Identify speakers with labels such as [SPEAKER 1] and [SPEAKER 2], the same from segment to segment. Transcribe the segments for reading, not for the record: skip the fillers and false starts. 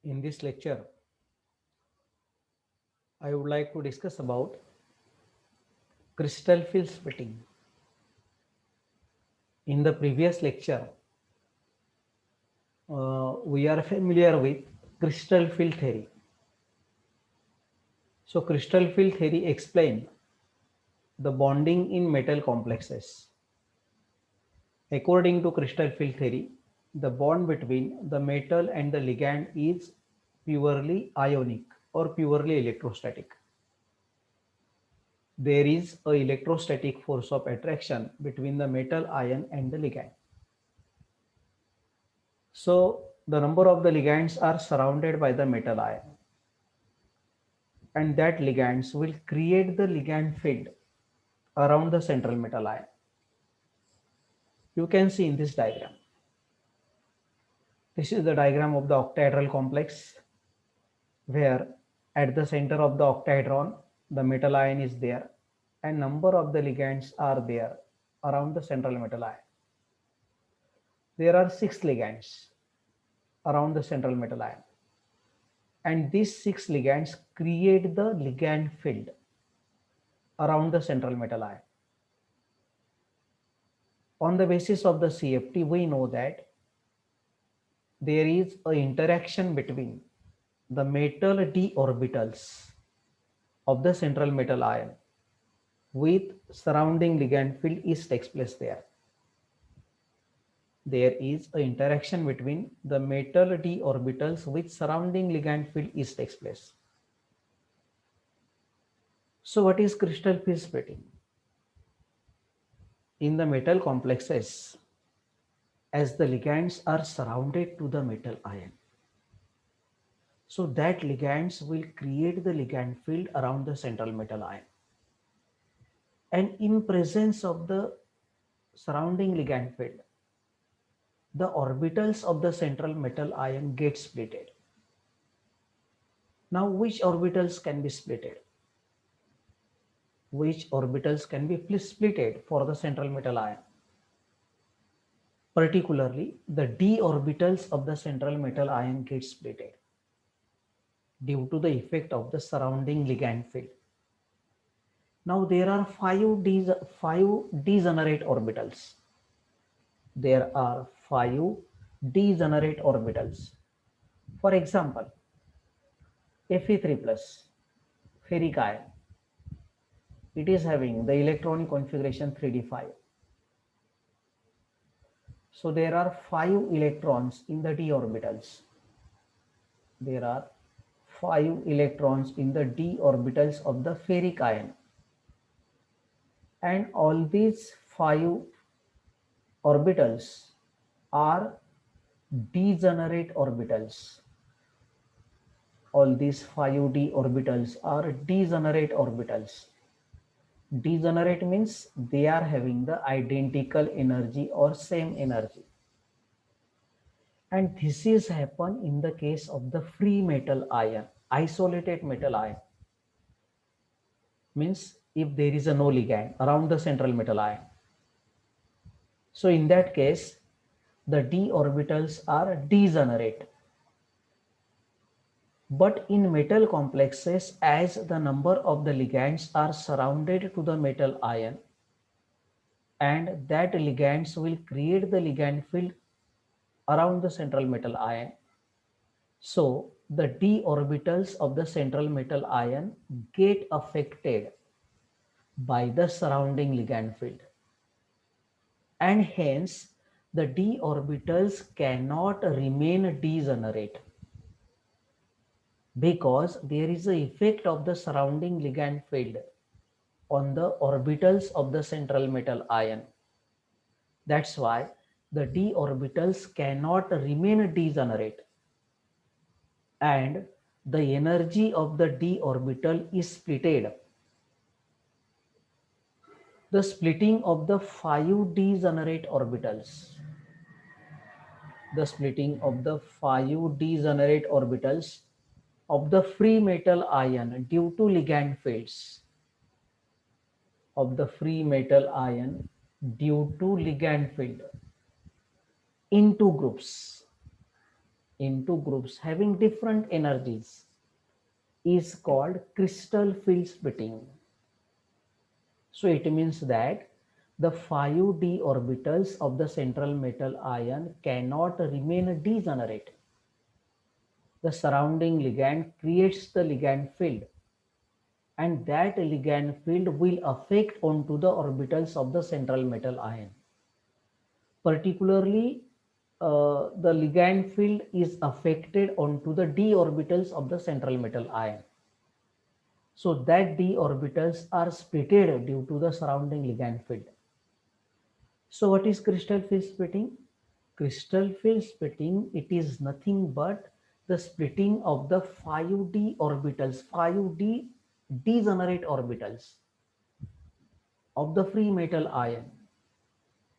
[SPEAKER 1] In this lecture, I would like to discuss about crystal field splitting. In the previous lecture, we are familiar with crystal field theory. So, crystal field theory explain the bonding in metal complexes. According to crystal field theory, the bond between the metal and the ligand is purely ionic or purely electrostatic. There is a electrostatic force of attraction between the metal ion and the ligand. So the number of the ligands are surrounded by the metal ion, and that ligands will create the ligand field around the central metal ion. You can see in this diagram. This is the diagram of the octahedral complex, where at the center of the octahedron the metal ion is there and number of the ligands are there around the central metal ion. There are 6 ligands around the central metal ion, and these 6 ligands create the ligand field around the central metal ion. On the basis of the CFT, we know that there is an interaction between the metal d orbitals of the central metal ion with surrounding ligand field is takes place there. There is an interaction between the metal d orbitals with surrounding ligand field is takes place. So what is crystal field splitting? In the metal complexes, as the ligands are surrounded to the metal ion, so that ligands will create the ligand field around the central metal ion. And in presence of the surrounding ligand field, the orbitals of the central metal ion get splitted. Now, which orbitals can be splitted? Which orbitals can be splitted for the central metal ion? Particularly, the d orbitals of the central metal ion get splitted due to the effect of the surrounding ligand field. Now there are five degenerate orbitals. There are 5 degenerate orbitals. For example, Fe3 plus ferric ion. It is having the electronic configuration 3d5. So there are 5 electrons in the d orbitals. There are 5 electrons in the d orbitals of the ferric ion. And all these 5 orbitals are degenerate orbitals. All these 5d orbitals are degenerate orbitals. Degenerate means they are having the identical energy or same energy. And this is happen in the case of the free metal ion, isolated metal ion. Means if there is a no ligand around the central metal ion. So in that case, the d orbitals are degenerate. But in metal complexes, as the number of the ligands are surrounded to the metal ion, and that ligands will create the ligand field around the central metal ion. So the d orbitals of the central metal ion get affected by the surrounding ligand field. And hence the d orbitals cannot remain degenerate, because there is a effect of the surrounding ligand field on the orbitals of the central metal ion. That's why the d orbitals cannot remain degenerate, and the energy of the d orbital is splitted. The splitting of the 5 degenerate orbitals, the splitting of the 5 degenerate orbitals of the free metal ion due to ligand fields, of the free metal ion due to ligand field, in two groups. into groups having different energies is called crystal field splitting. So it means that the 5d orbitals of the central metal ion cannot remain degenerate. The surrounding ligand creates the ligand field, and that ligand field will affect onto the orbitals of the central metal ion. Particularly, the ligand field is affected onto the d orbitals of the central metal ion. So that d orbitals are splitted due to the surrounding ligand field. So what is crystal field splitting? Crystal field splitting, it is nothing but the splitting of the 5d orbitals, 5d degenerate orbitals of the free metal ion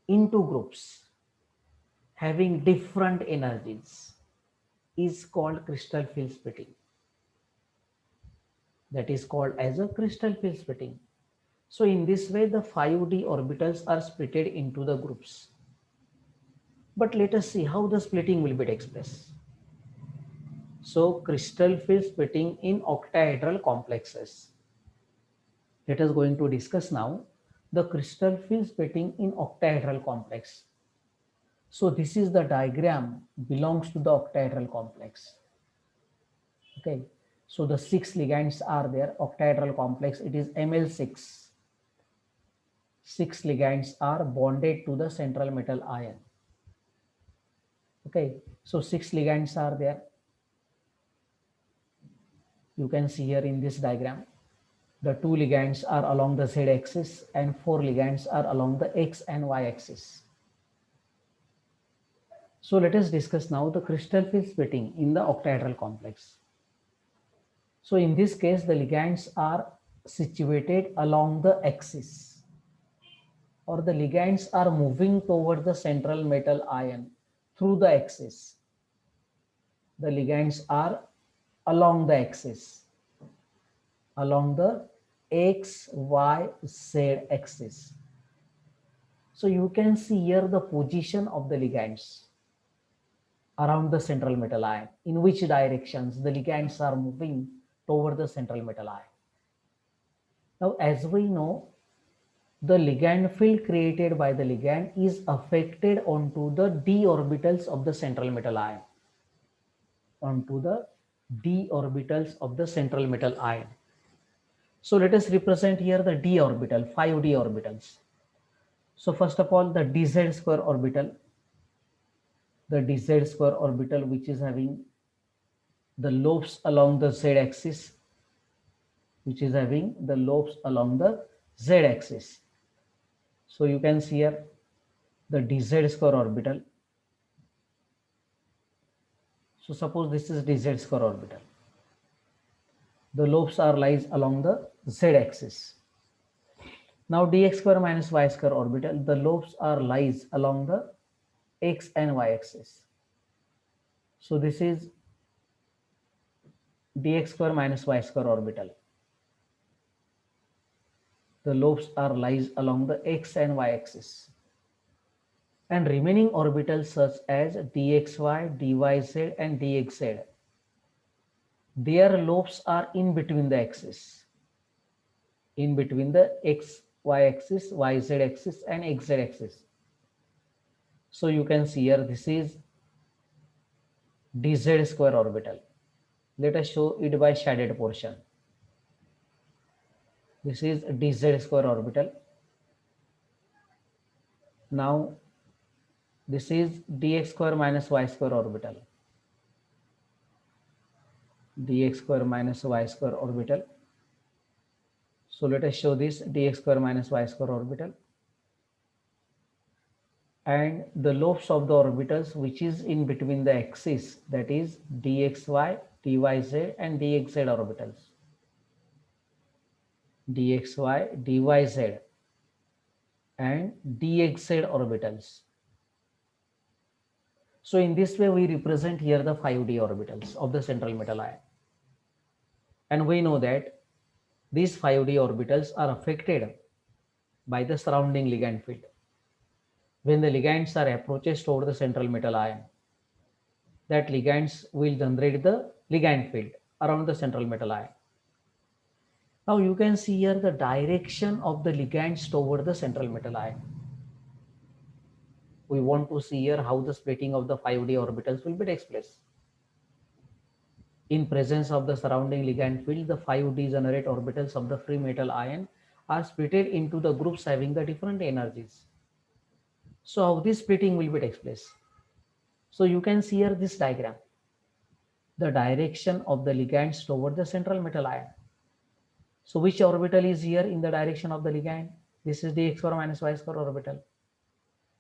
[SPEAKER 1] into groups having different energies is called crystal field splitting. That is called as a crystal field splitting. So in this way, the 5d orbitals are splitted into the groups. But let us see how the splitting will be expressed. So crystal field splitting in octahedral complexes. Let us going to discuss now the crystal field splitting in octahedral complex. So this is the diagram belongs to the octahedral complex. Okay. So the 6 ligands are there. Octahedral complex, it is Ml6. 6 ligands are bonded to the central metal ion. Okay. So 6 ligands are there. You can see here in this diagram. The 2 ligands are along the Z axis and 4 ligands are along the X and Y axis. So let us discuss now the crystal field splitting in the octahedral complex. So in this case, the ligands are situated along the axis, or the ligands are moving toward the central metal ion through the axis. The ligands are along the axis, along the X, Y, Z axis. So you can see here the position of the ligands around the central metal ion, in which directions the ligands are moving toward the central metal ion. Now, as we know, the ligand field created by the ligand is affected onto the d orbitals of the central metal ion, onto the d orbitals of the central metal ion. So let us represent here the d orbital, 5d orbitals. So first of all, the dz square orbital, the dz square orbital, which is having the lobes along the z axis, which is having the lobes along the z axis. So you can see here the dz square orbital. So suppose this is dz square orbital. The lobes are lies along the z axis. Now dx square minus y square orbital, the lobes are lies along the x and y axis. So this is dx square minus y square orbital. The lobes are lies along the x and y axis. And remaining orbitals such as dxy, dyz and dxz, their lobes are in between the axis, in between the x, y axis, yz axis and xz axis. So you can see here this is dz square orbital. Let us show it by shaded portion. This is dz square orbital. Now this is dx square minus y square orbital. Dx square minus y square orbital. So let us show this dx square minus y square orbital. And the lobes of the orbitals which is in between the axis, that is dxy, dyz and dxz orbitals. Dxy, dyz and dxz orbitals. So in this way we represent here the 5d orbitals of the central metal ion. And we know that these 5d orbitals are affected by the surrounding ligand field when the ligands are approaches toward the central metal ion. that ligands will generate the ligand field around the central metal ion. Now you can see here the direction of the ligands toward the central metal ion. We want to see here how the splitting of the 5d orbitals will be takes place. In presence of the surrounding ligand field, the 5 degenerate orbitals of the free metal ion are split into the groups having the different energies. So how this splitting will be takes place? So you can see here this diagram, the direction of the ligands toward the central metal ion. So which orbital is here in the direction of the ligand? This is the x square minus y square orbital.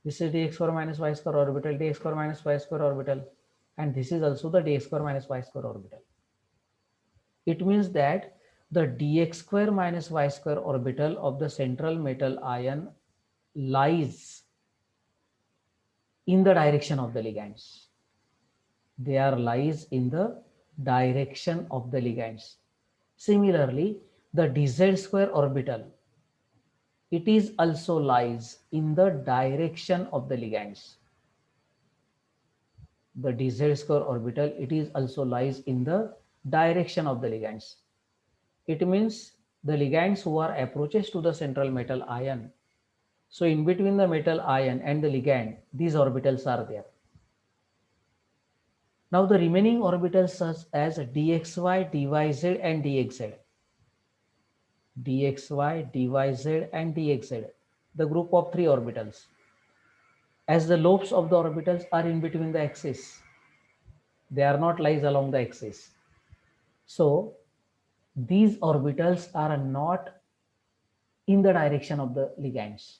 [SPEAKER 1] This is the x square minus y square orbital, dx square minus y square orbital, and this is also the dx square minus y square orbital. It means that the dx square minus y square orbital of the central metal ion lies in the direction of the ligands. They are lies in the direction of the ligands. Similarly, the dz square orbital, it is also lies in the direction of the ligands. The dz square orbital, it is also lies in the direction of the ligands. It means the ligands who are approaches to the central metal ion. So in between the metal ion and the ligand, these orbitals are there. Now the remaining orbitals such as dxy, dyz and dxz. dxy, dyz and dxz, the group of 3 orbitals. As the lobes of the orbitals are in between the axis, they are not lies along the axis. So these orbitals are not in the direction of the ligands.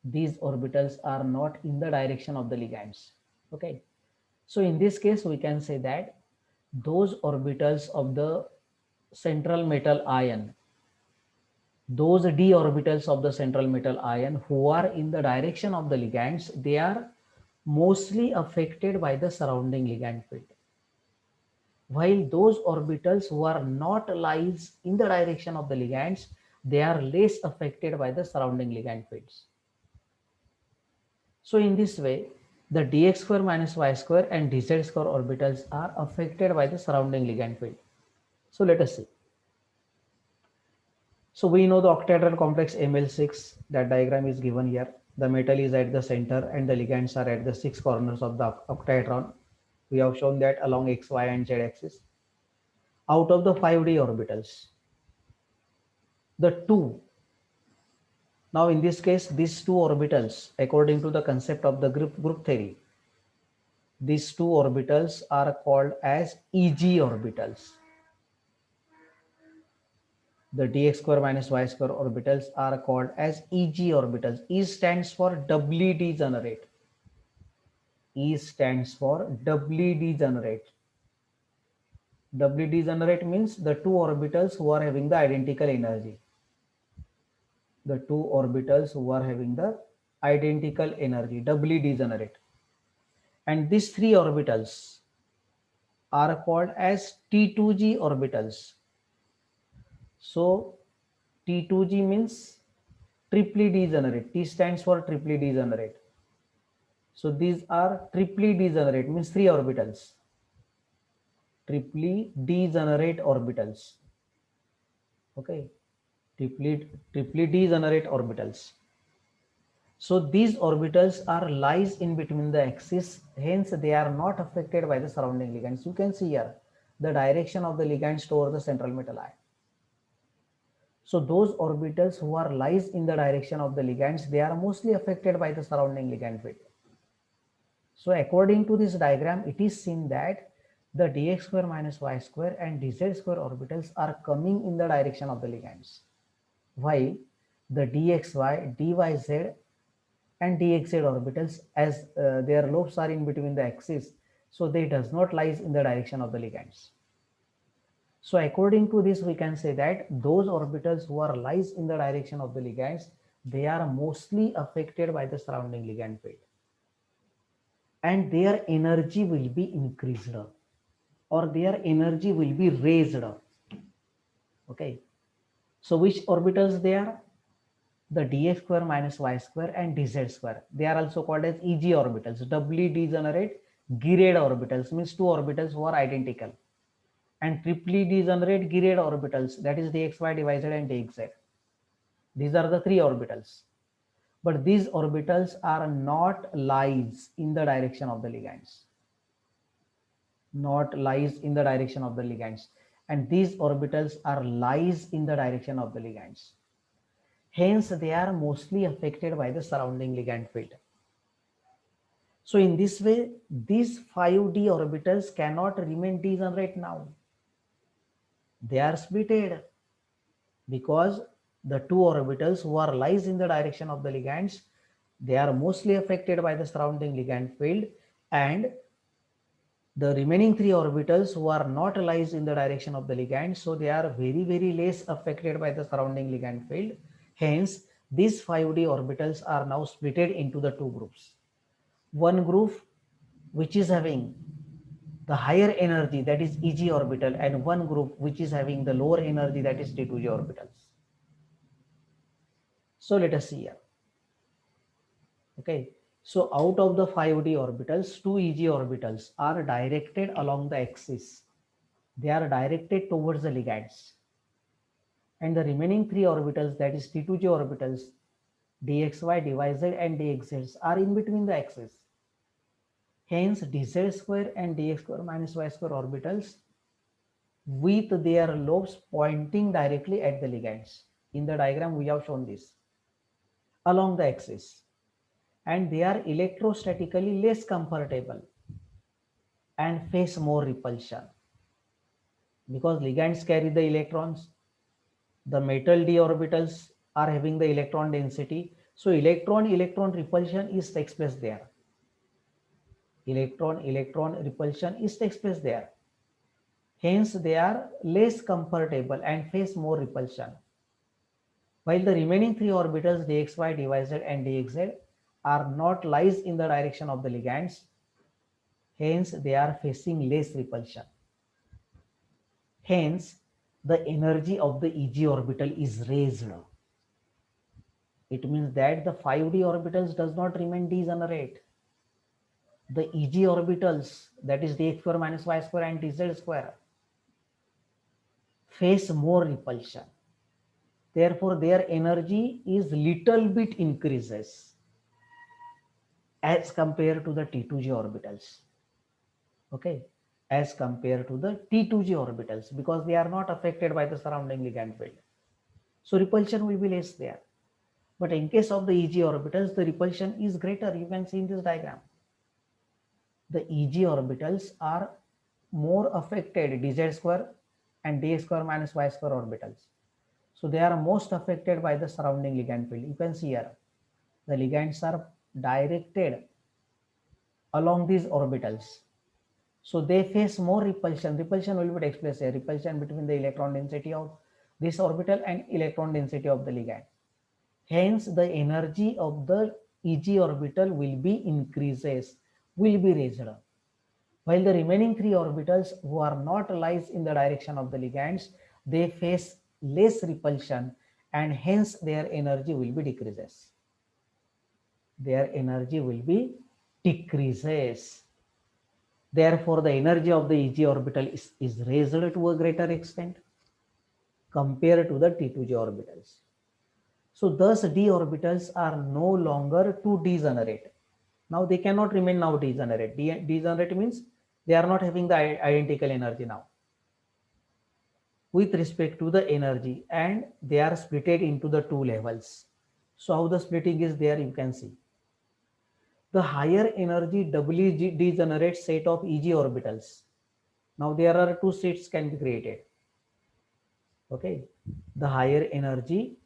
[SPEAKER 1] These orbitals are not in the direction of the ligands. Okay. So in this case, we can say that those orbitals of the central metal ion, those d orbitals of the central metal ion who are in the direction of the ligands, they are mostly affected by the surrounding ligand field. While those orbitals who are not lies in the direction of the ligands, they are less affected by the surrounding ligand fields. So in this way, the dx square minus y square and dz square orbitals are affected by the surrounding ligand field. So let us see. So we know the octahedral complex Ml6, that diagram is given here. The metal is at the center and the ligands are at the 6 corners of the octahedron. We have shown that along x, y and z axis. Out of the 5d orbitals, the 2, now in this case, these 2 orbitals, according to the concept of the group theory, these 2 orbitals are called as Eg orbitals. The dx square minus y square orbitals are called as Eg orbitals. E stands for doubly degenerate. E stands for doubly degenerate. Doubly degenerate means the 2 orbitals who are having the identical energy. The 2 orbitals who are having the identical energy, doubly degenerate. And these 3 orbitals are called as T2g orbitals. So T2g means triply degenerate. T stands for triply degenerate. So these are triply degenerate means 3 orbitals. Triply degenerate orbitals. Okay. Triply degenerate orbitals. So these orbitals are lies in between the axis, hence they are not affected by the surrounding ligands. You can see here the direction of the ligands toward the central metal ion. So those orbitals who are lies in the direction of the ligands, they are mostly affected by the surrounding ligand field. So according to this diagram, it is seen that the dx square minus y square and dz square orbitals are coming in the direction of the ligands, while the dxy, dyz and dxz orbitals, as their lobes are in between the axis, so they does not lies in the direction of the ligands. So according to this, we can say that those orbitals who are lies in the direction of the ligands, they are mostly affected by the surrounding ligand field, and their energy will be increased or their energy will be raised. Okay. So which orbitals they are? The dx square minus y square and dz square. They are also called as Eg orbitals, doubly degenerate Geared orbitals means two orbitals who are identical, and triply degenerate geared orbitals, that is dxy, dz and dxz. These are the three orbitals. But these orbitals are not lies in the direction of the ligands. Not lies in the direction of the ligands. And these orbitals are lies in the direction of the ligands. Hence, they are mostly affected by the surrounding ligand field. So in this way, these 5d orbitals cannot remain degenerate now. They are splitted because the two orbitals who are lies in the direction of the ligands, they are mostly affected by the surrounding ligand field, and the remaining three orbitals who are not lies in the direction of the ligand, so they are very less affected by the surrounding ligand field. Hence, these 5d orbitals are now splitted into the two groups. One group which is having the higher energy, that is Eg orbital, and one group which is having the lower energy, that is T2g orbitals. So let us see here. Okay, so out of the 5d orbitals, two Eg orbitals are directed along the axis. They are directed towards the ligands. And the remaining three orbitals, that is T2g orbitals, dxy, dyz and dxz, are in between the axis. Hence, dz square and dx square minus y square orbitals with their lobes pointing directly at the ligands. In the diagram, we have shown this along the axis. And they are electrostatically less comfortable and face more repulsion because ligands carry the electrons. The metal d orbitals are having the electron density, so electron repulsion is takes place there. Electron repulsion is takes place there. Hence, they are less comfortable and face more repulsion. While the remaining three orbitals dxy, dyz and dxz are not lies in the direction of the ligands. Hence, they are facing less repulsion. Hence, the energy of the Eg orbital is raised. It means that the 5d orbitals does not remain degenerate. The Eg orbitals, that is dx square minus y square and dz square, face more repulsion. Therefore, their energy is little bit increases as compared to the T2g orbitals. Okay, as compared to the T2g orbitals, because they are not affected by the surrounding ligand field. So repulsion will be less there. But in case of the Eg orbitals, the repulsion is greater. You can see in this diagram. The Eg orbitals are more affected, dz square and dx square minus y square orbitals. So they are most affected by the surrounding ligand field. You can see here, the ligands are directed along these orbitals. So they face more repulsion. Repulsion will be takes place here. Repulsion between the electron density of this orbital and electron density of the ligand. Hence, the energy of the Eg orbital will be increases, will be raised. While the remaining three orbitals who are not lies in the direction of the ligands, they face less repulsion and hence their energy will be decreases. Their energy will be decreases. Therefore, the energy of the Eg orbital is raised to a greater extent compared to the T2g orbitals. So thus d orbitals are no longer to degenerate. Now they cannot remain now degenerate. Degenerate means they are not having the identical energy now with respect to the energy, and they are splitted into the two levels. So how the splitting is there, you can see. The higher energy doubly degenerate set of Eg orbitals. Now there are two sets can be created. Okay, the higher energy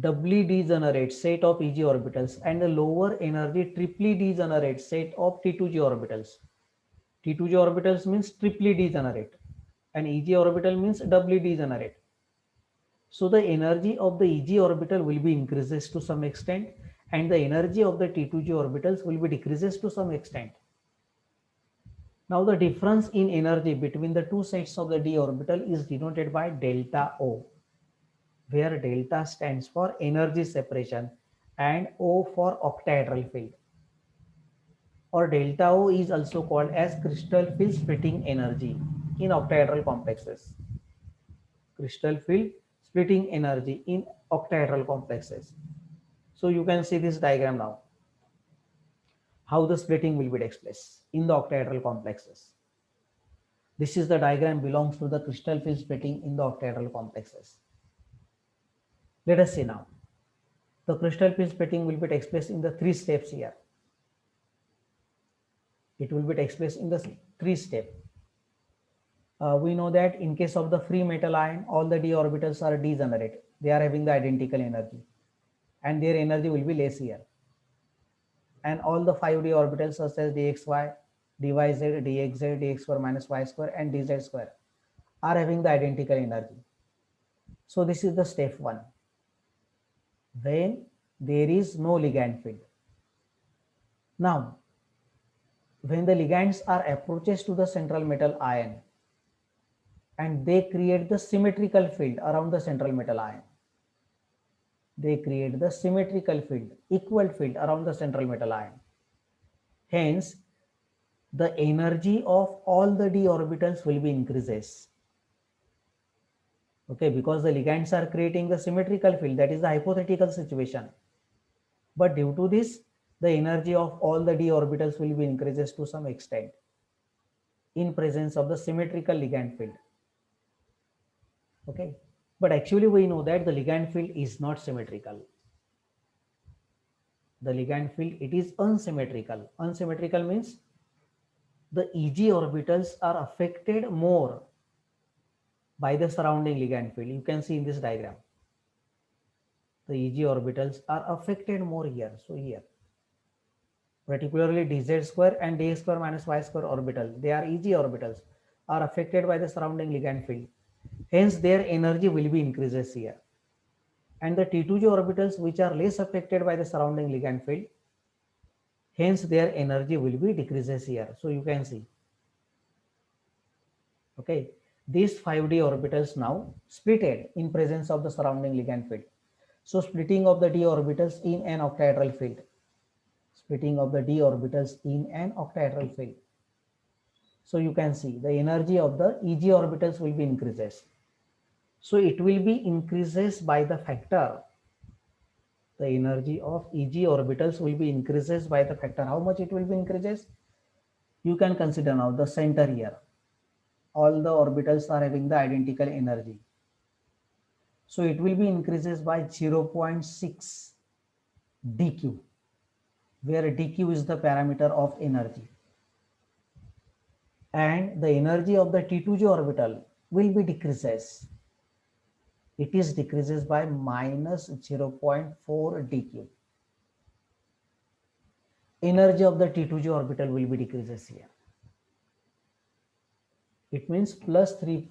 [SPEAKER 1] doubly degenerate set of Eg orbitals and the lower energy triply degenerate set of T2g orbitals. T2g orbitals means triply degenerate and Eg orbital means doubly degenerate. So the energy of the Eg orbital will be increases to some extent and the energy of the T2g orbitals will be decreases to some extent. Now the difference in energy between the two sets of the d orbital is denoted by delta O, where delta stands for energy separation and O for octahedral field. or delta O is also called as crystal field splitting energy in octahedral complexes. Crystal field splitting energy in octahedral complexes. So you can see this diagram now, how the splitting will be takes place in the octahedral complexes. This is the diagram belongs to the crystal field splitting in the octahedral complexes. Let us see now. The crystal field splitting will be takes place in the three steps here. It will be takes place in the three step. We know that in case of the free metal ion, all the d orbitals are degenerate. They are having the identical energy, and their energy will be less here. And all the 5d orbitals such as dxy, dyz, dxz, dx square minus y square, and dz square are having the identical energy. So this is the step 1. When there is no ligand field. Now, when the ligands are approaches to the central metal ion and they create the symmetrical field around the central metal ion. They create the symmetrical field, equal field around the central metal ion. Hence, the energy of all the d orbitals will be increases. Okay, because the ligands are creating the symmetrical field, that is the hypothetical situation. But due to this, the energy of all the d orbitals will be increases to some extent in presence of the symmetrical ligand field. Okay, but actually we know that the ligand field is not symmetrical. The ligand field, it is unsymmetrical. Unsymmetrical means the Eg orbitals are affected more by the surrounding ligand field. You can see in this diagram. The Eg orbitals are affected more here. So here, particularly dz square and dx square minus y square orbital, they are Eg orbitals, are affected by the surrounding ligand field. Hence, their energy will be increases here. And the T2G orbitals, which are less affected by the surrounding ligand field, hence their energy will be decreases here. So you can see. Okay, these 5d orbitals now splitted in presence of the surrounding ligand field. So splitting of the d orbitals in an octahedral field. Splitting of the d orbitals in an octahedral field. So you can see the energy of the Eg orbitals will be increases. So it will be increases by the factor. The energy of Eg orbitals will be increases by the factor. How much it will be increases? You can consider now the center here. All the orbitals are having the identical energy. So it will be increases by 0.6 dq, where dq is the parameter of energy. And the energy of the T2G orbital will be decreases. It is decreases by minus 0.4 dq. Energy of the T2G orbital will be decreases here. It means plus 3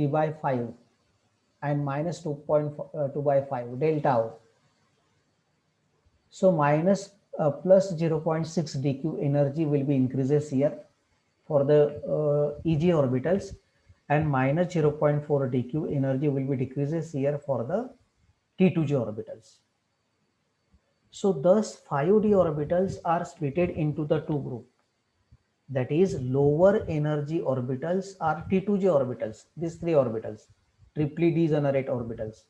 [SPEAKER 1] by 5 and minus 2.2 by 5 delta O. So minus plus 0.6 dq energy will be increases here for the Eg orbitals, and minus 0.4 dq energy will be decreases here for the T2G orbitals. So thus 5d orbitals are splitted into the two groups. That is, lower energy orbitals are T2G orbitals, these three orbitals, triply degenerate orbitals,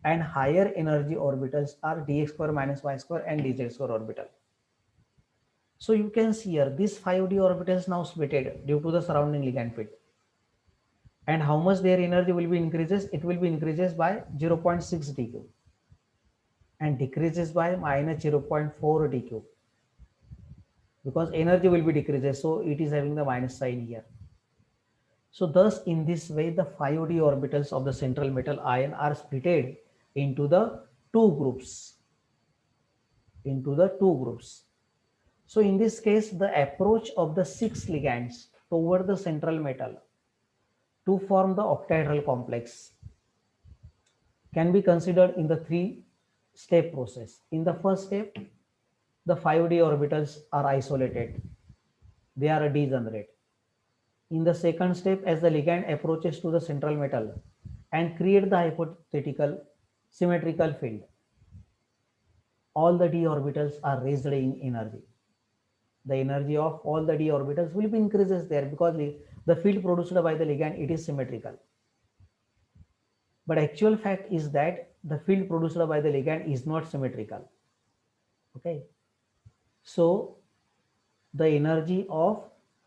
[SPEAKER 1] and higher energy orbitals are dx square minus y square and dz square orbital. So you can see here these 5d orbitals now splitted due to the surrounding ligand field. And how much their energy will be increases? It will be increases by 0.6 dq and decreases by minus 0.4 dq, because energy will be decreases, so it is having the minus sign here. So thus in this way the 5d orbitals of the central metal ion are splitted into the two groups. So in this case, the approach of the 6 ligands toward the central metal to form the octahedral complex can be considered in the 3-step process. In the first step, the 5d orbitals are isolated. They are degenerate. In the second step, as the ligand approaches to the central metal and create the hypothetical symmetrical field, all the d orbitals are raised in energy. The energy of all the d orbitals will be increases there because the field produced by the ligand, it is symmetrical. But actual fact is that the field produced by the ligand is not symmetrical. Okay, so the energy of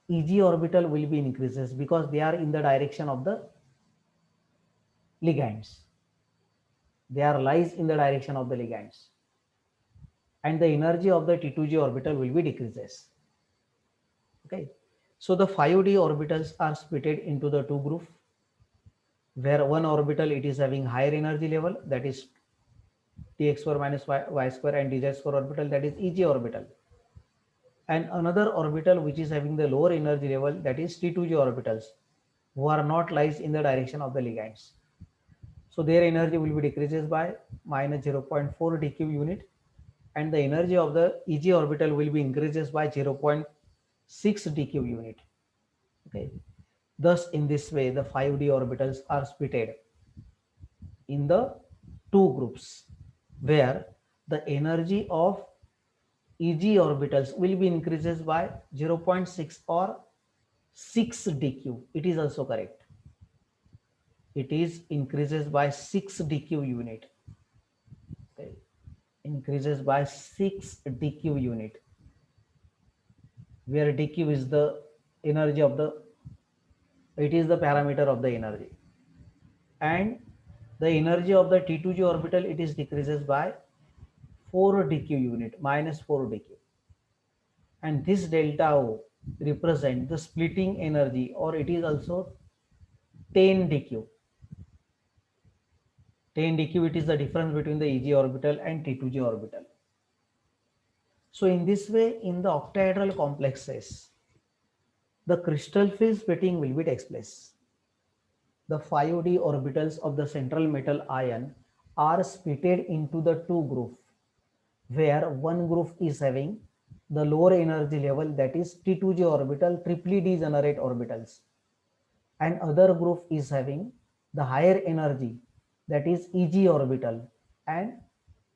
[SPEAKER 1] Eg orbital will be increases because they are in the direction of the ligands. They are lies in the direction of the ligands, and the energy of the T2G orbital will be decreases. Okay, so the 5d orbitals are split into the two groups, where one orbital it is having higher energy level, that is tx square minus y square, and dz square orbital, that is Eg orbital, and another orbital which is having the lower energy level, that is T2G orbitals, who are not lies in the direction of the ligands. So their energy will be decreases by minus 0.4 dq unit, and the energy of the Eg orbital will be increases by 0.6 dq unit. Okay, thus in this way the 5d orbitals are splitted in the two groups, where the energy of Eg orbitals will be increases by 0.6 or 6 dq. It is also correct. It is increases by 6 dq unit. Okay, increases by 6 dq unit, where dq is the energy of the, it is the parameter of the energy, and the energy of the T2G orbital, it is decreases by 4 dq unit, minus 4 dq, and this delta O represent the splitting energy, or it is also 10 dq. 10 dq, it is the difference between the Eg orbital and T2G orbital. So in this way, in the octahedral complexes, the crystal field splitting will be takes place. The 5d orbitals of the central metal ion are splitted into the two groups, where one group is having the lower energy level, that is T2G orbital triply degenerate orbitals, and other group is having the higher energy, that is Eg orbital, and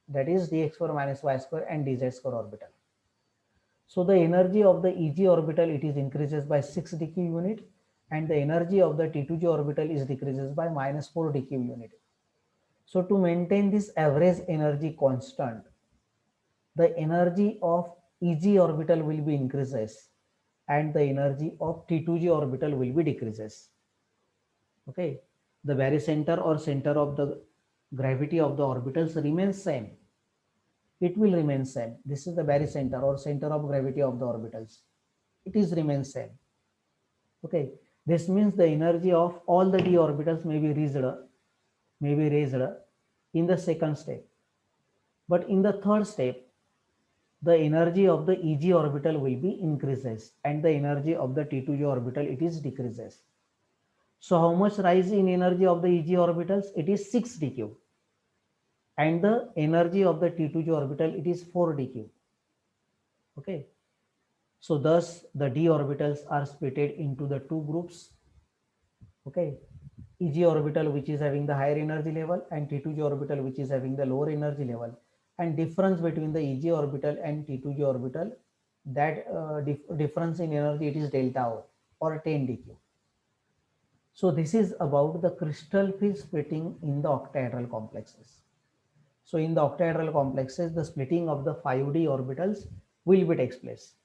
[SPEAKER 1] that is dx square minus y square and dz square orbital. So the energy of the Eg orbital, it is increases by 6 dq unit, and the energy of the T2G orbital is decreases by minus 4 dq unit. So to maintain this average energy constant, the energy of Eg orbital will be increases, and the energy of T2G orbital will be decreases. Okay, the barycenter or center of the gravity of the orbitals remains same. It will remain same. This is the barycenter or center of gravity of the orbitals. It is remains same. Okay, this means the energy of all the d orbitals may be raised in the second step. But in the third step, the energy of the Eg orbital will be increases, and the energy of the T2G orbital, it is decreases. So how much rise in energy of the Eg orbitals? It is 6 dq, and the energy of the T2G orbital, it is 4 dq. Okay, so thus the d orbitals are splitted into the two groups. Okay, Eg orbital which is having the higher energy level, and T2G orbital which is having the lower energy level, and difference between the Eg orbital and T2G orbital, that difference in energy, it is delta O, or 10 dq. So this is about the crystal field splitting in the octahedral complexes. So in the octahedral complexes, the splitting of the 5d orbitals will be takes place.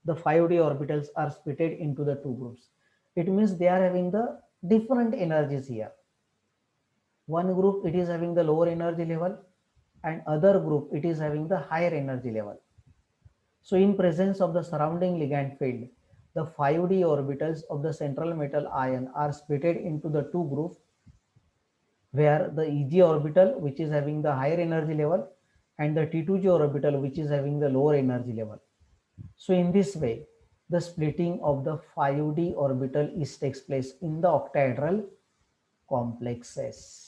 [SPEAKER 1] The 5d orbitals are splitted into the two groups. It means they are having the different energies here. One group, it is having the lower energy level, and other group, it is having the higher energy level. So in presence of the surrounding ligand field, the 5d orbitals of the central metal ion are splitted into the two groups, where the Eg orbital which is having the higher energy level, and the T2G orbital which is having the lower energy level. So in this way, the splitting of the 5d orbital is takes place in the octahedral complexes.